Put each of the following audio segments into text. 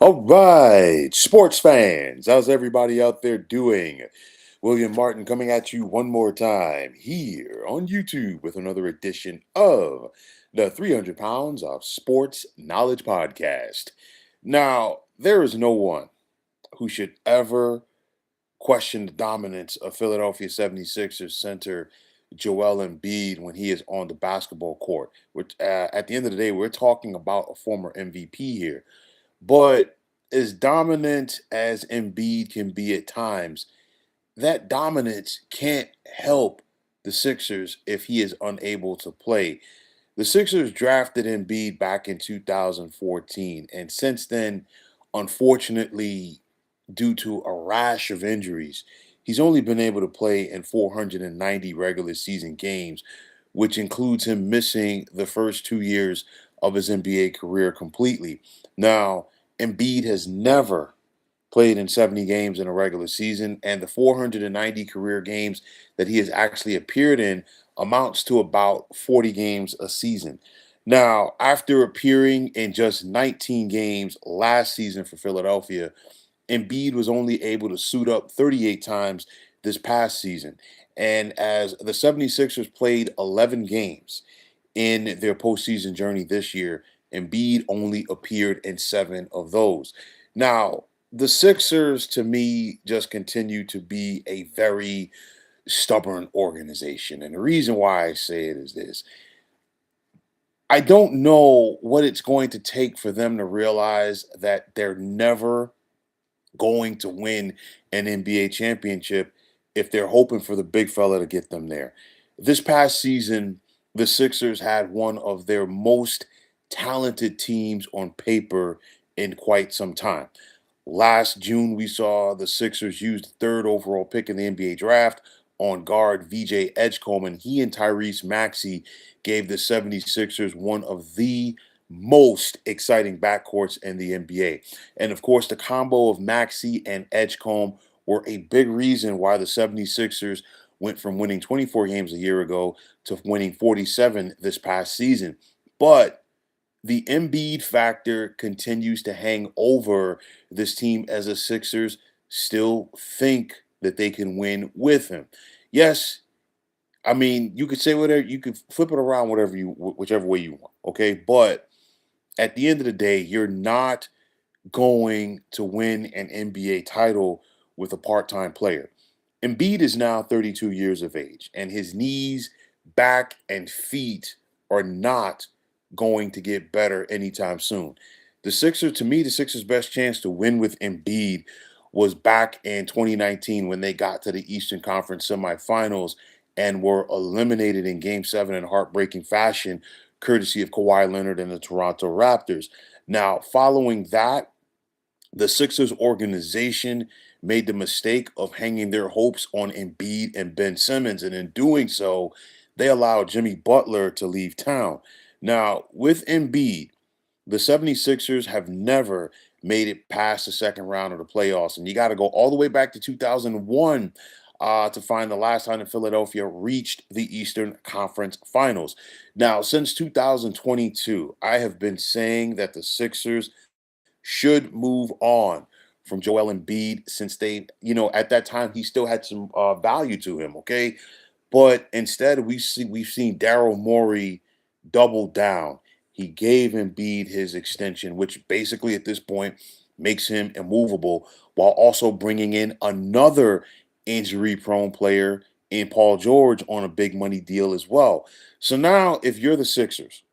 All right, sports fans, how's everybody out there doing? William Martin coming at you one more time here on YouTube with another edition of the 300 Pounds of Sports Knowledge Podcast. Now, there is no one who should ever question the dominance of Philadelphia 76ers center Joel Embiid when he is on the basketball court. Which, at the end of the day, we're talking about a former MVP here. But as dominant as Embiid can be at times, that dominance can't help the Sixers if he is unable to play. The Sixers drafted Embiid back in 2014, and since then, unfortunately, due to a rash of injuries, he's only been able to play in 490 regular season games, which includes him missing the first 2 years of his NBA career completely. Now, Embiid has never played in 70 games in a regular season, and the 490 career games that he has actually appeared in amounts to about 40 games a season. Now, after appearing in just 19 games last season for Philadelphia, Embiid was only able to suit up 38 times this past season. And as the 76ers played 11 games in their postseason journey this year, Embiid only appeared in 7 of those. Now, the Sixers, to me, just continue to be a very stubborn organization. And the reason why I say it is this: I don't know what it's going to take for them to realize that they're never going to win an NBA championship if they're hoping for the big fella to get them there. This past season, the Sixers had one of their most talented teams on paper in quite some time. Last June, we saw the Sixers use the third overall pick in the NBA draft on guard VJ Edgecombe, and he and Tyrese Maxey gave the 76ers one of the most exciting backcourts in the NBA. And of course, the combo of Maxey and Edgecombe were a big reason why the 76ers went from winning 24 games a year ago to winning 47 this past season. But the Embiid factor continues to hang over this team as the Sixers still think that they can win with him. Yes, I mean, you could say whatever, you could flip it around whatever whichever way you want, okay? But at the end of the day, you're not going to win an NBA title with a part-time player. Embiid is now 32 years of age, and his knees, back, and feet are not going to get better anytime soon. To me, the Sixers' best chance to win with Embiid was back in 2019 when they got to the Eastern Conference semifinals and were eliminated in Game 7 in heartbreaking fashion, courtesy of Kawhi Leonard and the Toronto Raptors. Now, following that, the Sixers organization made the mistake of hanging their hopes on Embiid and Ben Simmons, and in doing so, they allowed Jimmy Butler to leave town. Now, with Embiid, the 76ers have never made it past the second round of the playoffs, and you got to go all the way back to 2001 to find the last time that Philadelphia reached the Eastern Conference Finals. Now, since 2022, I have been saying that the Sixers should move on from Joel Embiid since at that time he still had some value to him. Okay, but instead we've seen Daryl Morey double down. He gave Embiid his extension, which basically at this point makes him immovable, while also bringing in another injury-prone player in Paul George on a big money deal as well. So now, if you're the Sixers,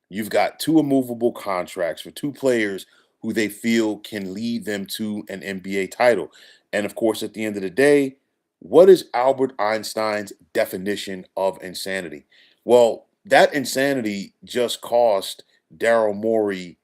you've got two immovable contracts for two players who they feel can lead them to an NBA title. And of course, at the end of the day, what is Albert Einstein's definition of insanity? Well, that insanity just cost Daryl Morey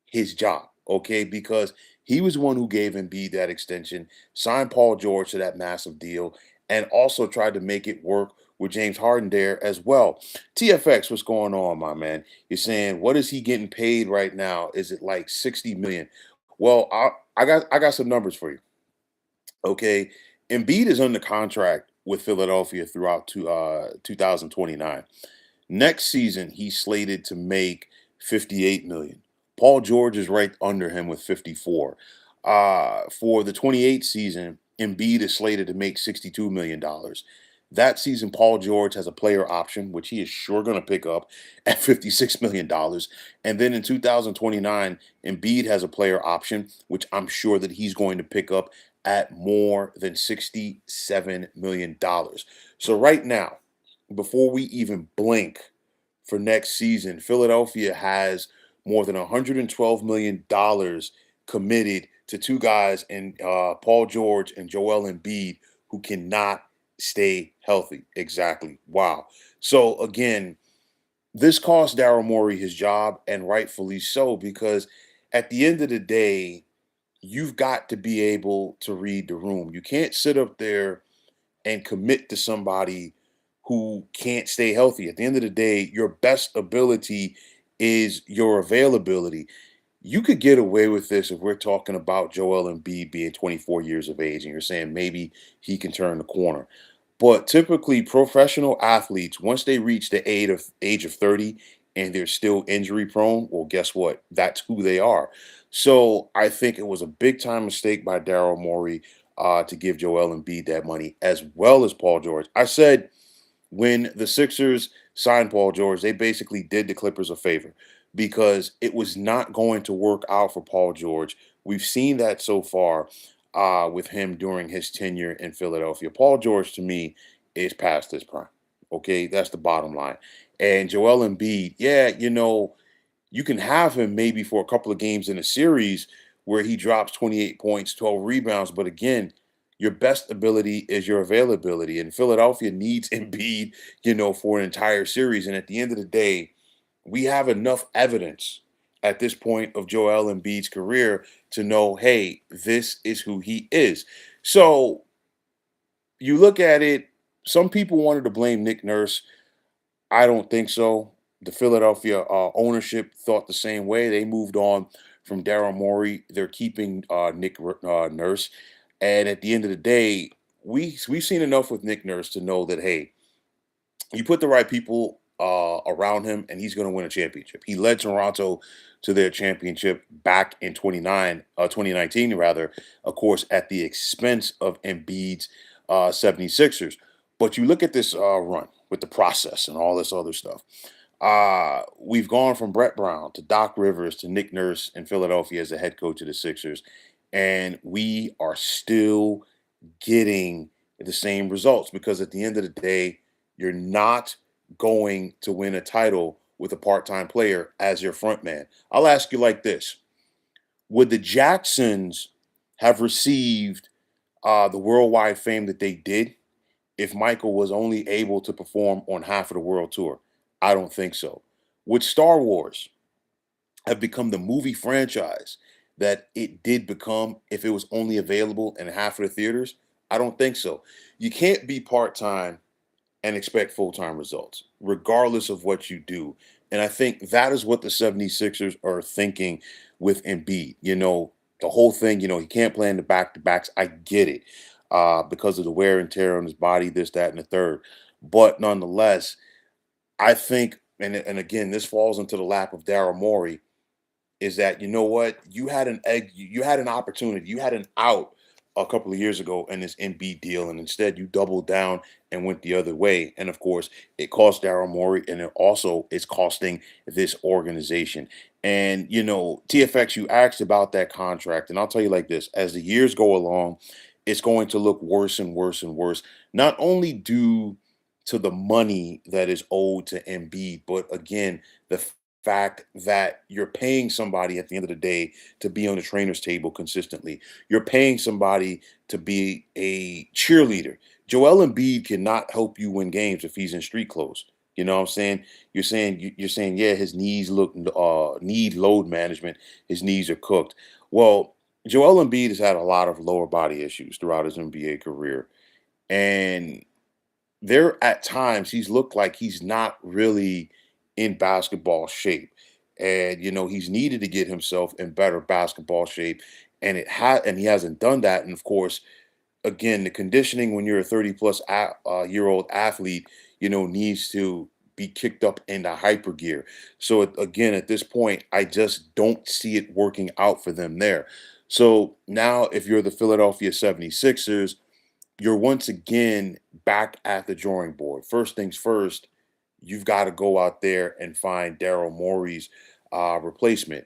his job, okay? Because he was the one who gave Embiid that extension, signed Paul George to that massive deal, and also tried to make it work with James Harden there as well. TFX, what's going on, my man? You're saying, what is he getting paid right now? Is it like 60 million? Well, I got some numbers for you. Okay. Embiid is under contract with Philadelphia throughout 2029. Next season, he's slated to make 58 million. Paul George is right under him with 54. For the 28 season, Embiid is slated to make $62 million. That season, Paul George has a player option, which he is sure going to pick up at $56 million. And then in 2029, Embiid has a player option, which I'm sure that he's going to pick up at more than $67 million. So right now, before we even blink for next season, Philadelphia has more than $112 million committed to two guys in Paul George and Joel Embiid who cannot stay healthy. Exactly. Wow. So again, this cost Daryl Morey his job, and rightfully so, because at the end of the day, you've got to be able to read the room. You can't sit up there and commit to somebody who can't stay healthy. At the end of the day, your best ability is your availability. You could get away with this if we're talking about Joel Embiid being 24 years of age and you're saying maybe he can turn the corner. But typically, professional athletes, once they reach the age of 30 and they're still injury prone, well, guess what? That's who they are. So I think it was a big time mistake by Daryl Morey to give Joel Embiid that money, as well as Paul George. I said when the Sixers signed Paul George, they basically did the Clippers a favor because it was not going to work out for Paul George. We've seen that so far with him during his tenure in Philadelphia. Paul George, to me, is past his prime. Okay, that's the bottom line. And Joel Embiid, yeah, you can have him maybe for a couple of games in a series where he drops 28 points, 12 rebounds. But again, your best ability is your availability. And Philadelphia needs Embiid, for an entire series. And at the end of the day, we have enough evidence at this point of Joel Embiid's career to know, hey, this is who he is. So you look at it, some people wanted to blame Nick Nurse. I don't think so. The Philadelphia ownership thought the same way. They moved on from Daryl Morey. They're keeping Nick Nurse, and at the end of the day, we've seen enough with Nick Nurse to know that hey, you put the right people around him, and he's going to win a championship. He led Toronto to their championship back in 2019, rather, of course, at the expense of Embiid's 76ers. But you look at this run with the process and all this other stuff. We've gone from Brett Brown to Doc Rivers to Nick Nurse in Philadelphia as the head coach of the Sixers, and we are still getting the same results because at the end of the day, you're not going to win a title with a part-time player as your front man. I'll ask you like this. Would the Jacksons have received the worldwide fame that they did if Michael was only able to perform on half of the world tour? I don't think so. Would Star Wars have become the movie franchise that it did become if it was only available in half of the theaters? I don't think so. You can't be part time and expect full time results, regardless of what you do. And I think that is what the 76ers are thinking with Embiid. The whole thing, he can't play in the back to backs. I get it because of the wear and tear on his body, this, that, and the third. But nonetheless, I think, and again, this falls into the lap of Daryl Morey, is that you know what you had an egg, you had an opportunity, you had an out a couple of years ago in this NB deal, and instead you doubled down and went the other way. And of course, it cost Daryl Morey, and it also is costing this organization. And TFX, you asked about that contract, and I'll tell you like this: as the years go along, it's going to look worse and worse and worse. Not only due to the money that is owed to Embiid, but again, the fact that you're paying somebody at the end of the day to be on the trainer's table consistently. You're paying somebody to be a cheerleader. Joel Embiid cannot help you win games if he's in street clothes. You know what I'm saying? You're saying yeah, his knees look need load management. His knees are cooked. Well, Joel Embiid has had a lot of lower body issues throughout his NBA career, and there at times he's looked like he's not really in basketball shape. And he's needed to get himself in better basketball shape. And he hasn't done that. And of course, again, the conditioning when you're a 30 plus year old athlete, needs to be kicked up into hyper gear. So again, at this point, I just don't see it working out for them there. So now, if you're the Philadelphia 76ers, you're once again back at the drawing board. First things first, you've got to go out there and find Daryl Morey's replacement.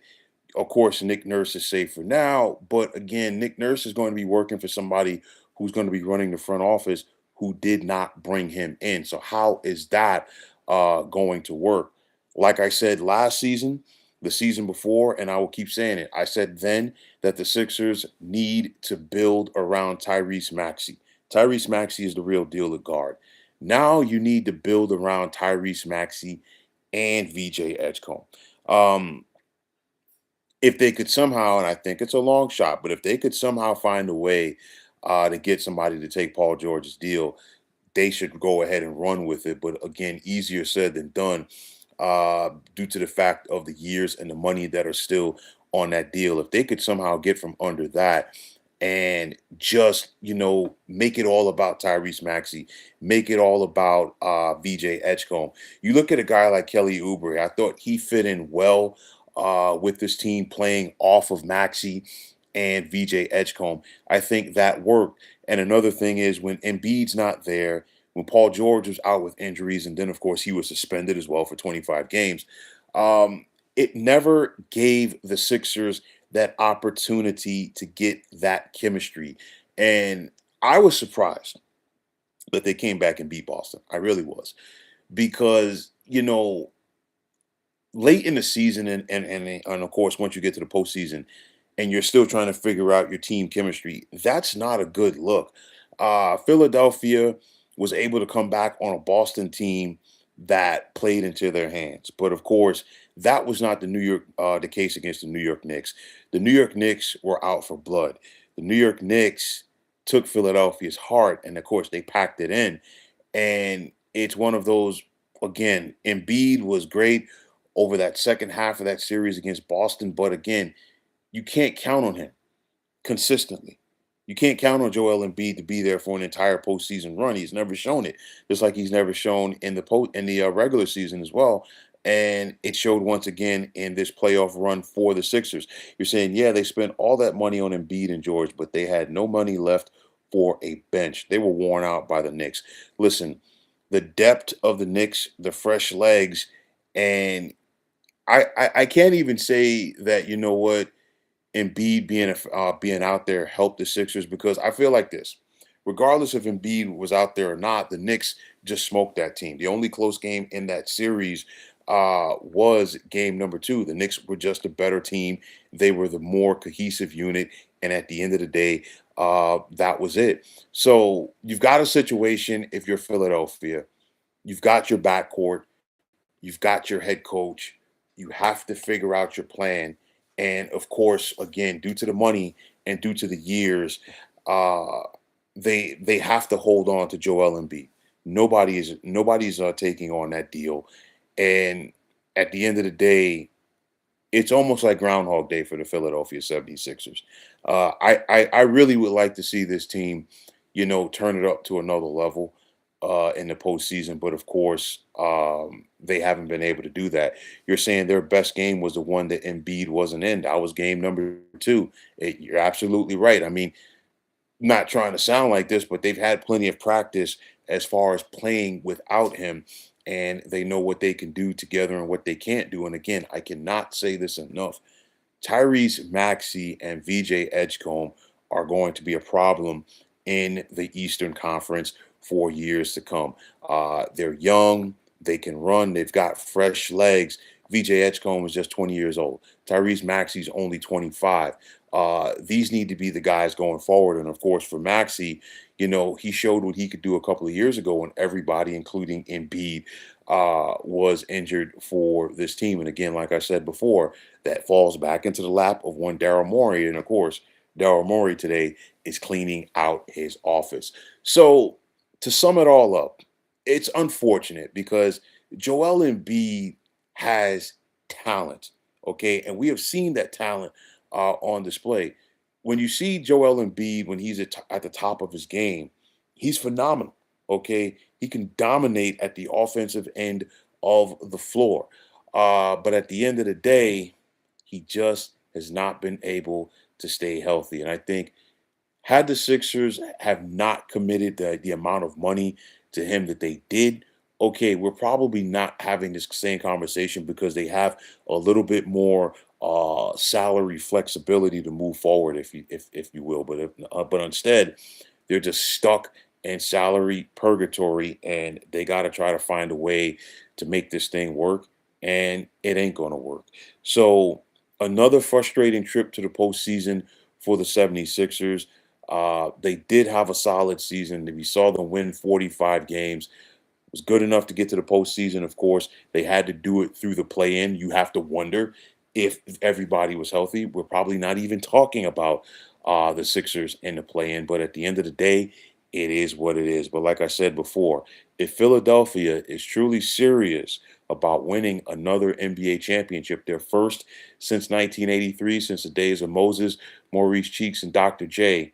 Of course, Nick Nurse is safe for now, but again, Nick Nurse is going to be working for somebody who's going to be running the front office who did not bring him in. So how is that going to work? Like I said last season, the season before, and I will keep saying it. I said then that the Sixers need to build around Tyrese Maxey. Tyrese Maxey is the real deal at guard. Now you need to build around Tyrese Maxey and VJ Edgecombe. Um, if they could somehow, and I think it's a long shot, but if they could somehow find a way to get somebody to take Paul George's deal, they should go ahead and run with it. But again, easier said than done due to the fact of the years and the money that are still on that deal. If they could somehow get from under that and just, make it all about Tyrese Maxey, make it all about VJ Edgecombe. You look at a guy like Kelly Oubre, I thought he fit in well with this team playing off of Maxey and VJ Edgecombe. I think that worked. And another thing is when Embiid's not there, when Paul George was out with injuries, and then of course he was suspended as well for 25 games, it never gave the Sixers that opportunity to get that chemistry. And I was surprised that they came back and beat Boston. I really was. Because, late in the season and of course once you get to the postseason and you're still trying to figure out your team chemistry, that's not a good look. Philadelphia was able to come back on a Boston team that played into their hands, but of course that was not the case against the New York Knicks. The New York Knicks were out for blood. The New York Knicks took Philadelphia's heart, and of course they packed it in. And it's one of those, again, Embiid was great over that second half of that series against Boston. But again, you can't count on him consistently. You can't count on Joel Embiid to be there for an entire postseason run. He's never shown it, just like he's never shown in the regular season as well. And it showed once again in this playoff run for the Sixers. You're saying, yeah, they spent all that money on Embiid and George, but they had no money left for a bench. They were worn out by the Knicks. Listen, the depth of the Knicks, the fresh legs, and I can't even say that, you know what, Embiid being out there helped the Sixers, because I feel like this. Regardless if Embiid was out there or not, the Knicks just smoked that team. The only close game in that series was game number two. The Knicks were just a better team. They were the more cohesive unit. And at the end of the day, that was it. So you've got a situation, if you're Philadelphia, you've got your backcourt, you've got your head coach. You have to figure out your plan. And of course, again, due to the money and due to the years, uh, they have to hold on to Joel Embiid. Nobody's taking on that deal. And at the end of the day, it's almost like Groundhog Day for the Philadelphia 76ers. I really would like to see this team, turn it up to another level in the postseason. But of course, they haven't been able to do that. You're saying their best game was the one that Embiid wasn't in. That was game number two. You're absolutely right. I mean, not trying to sound like this, but they've had plenty of practice as far as playing without him, and they know what they can do together and what they can't do. And again, I cannot say this enough. Tyrese Maxey and VJ Edgecombe are going to be a problem in the Eastern Conference for years to come. They're young, they can run, they've got fresh legs. VJ Edgecombe is just 20 years old. Tyrese Maxey's only 25. These need to be the guys going forward. And of course, for Maxey, he showed what he could do a couple of years ago when everybody, including Embiid, was injured for this team. And again, like I said before, that falls back into the lap of one Daryl Morey. And of course, Daryl Morey today is cleaning out his office. So to sum it all up, it's unfortunate because Joel Embiid has talent, okay? And we have seen that talent on display. When you see Joel Embiid when he's at the top of his game, he's phenomenal, okay? He can dominate at the offensive end of the floor. But at the end of the day, he just has not been able to stay healthy. And I think had the Sixers have not committed the amount of money to him that they did, okay, we're probably not having this same conversation because they have a little bit more salary flexibility to move forward, if you will. But instead, they're just stuck in salary purgatory, and they got to try to find a way to make this thing work, and it ain't going to work. So another frustrating trip to the postseason for the 76ers. They did have a solid season. We saw them win 45 games. Was good enough to get to the postseason. Of course, they had to do it through the play-in. You have to wonder if everybody was healthy. We're probably not even talking about the Sixers in the play-in. But at the end of the day, it is what it is. But like I said before, if Philadelphia is truly serious about winning another NBA championship, their first since 1983, since the days of Moses, Maurice Cheeks, and Dr. J,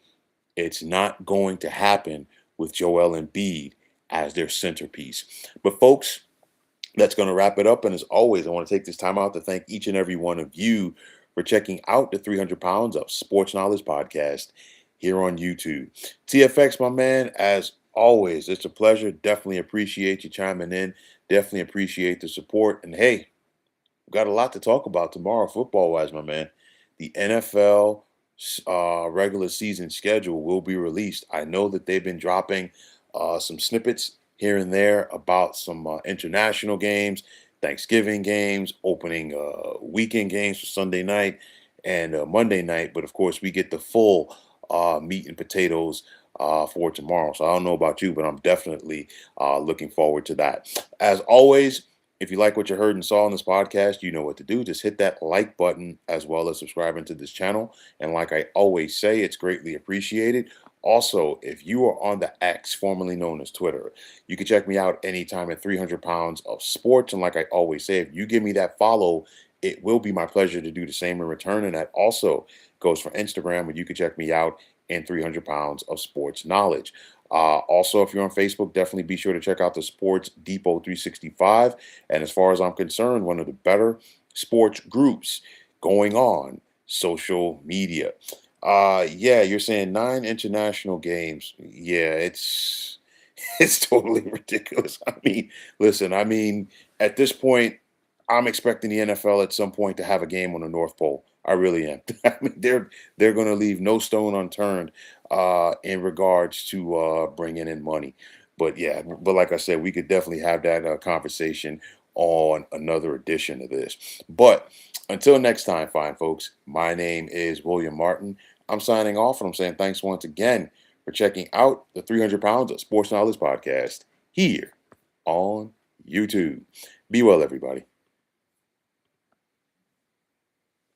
it's not going to happen with Joel Embiid as their centerpiece. But folks, that's going to wrap it up. And as always, I want to take this time out to thank each and every one of you for checking out the 300 Pounds of Sports Knowledge podcast here on YouTube. TFX, my man, as always, it's a pleasure. Definitely appreciate you chiming in. Definitely appreciate the support. And hey, we've got a lot to talk about tomorrow, football wise, my man. The NFL regular season schedule will be released. I know that they've been dropping some snippets here and there about some international games, Thanksgiving games, opening weekend games for Sunday night and Monday night. But of course, we get the full meat and potatoes for tomorrow. So I don't know about you, but I'm definitely looking forward to that. As always, if you like what you heard and saw on this podcast, you know what to do. Just hit that like button as well as subscribing to this channel. And like I always say, it's greatly appreciated. Also, if you are on the X, formerly known as Twitter, you can check me out anytime at 300 Pounds of Sports. And like I always say, if you give me that follow, it will be my pleasure to do the same in return. And that also goes for Instagram, where you can check me out in 300 Pounds of Sports Knowledge. Also, if you're on Facebook, definitely be sure to check out the Sports Depot 365. And as far as I'm concerned, one of the better sports groups going on social media. Yeah, you're saying 9 international games. Yeah, it's it's totally ridiculous. I mean, listen, I mean, at this point, I'm expecting the NFL at some point to have a game on the North Pole. I really am. I mean, they're going to leave no stone unturned in regards to bringing in money. But yeah, but like I said, we could definitely have that conversation on another edition of this. But until next time, fine folks, my name is William Martin. I'm signing off, and I'm saying thanks once again for checking out the 300 Pounds of Sports Knowledge podcast here on YouTube. Be well, everybody.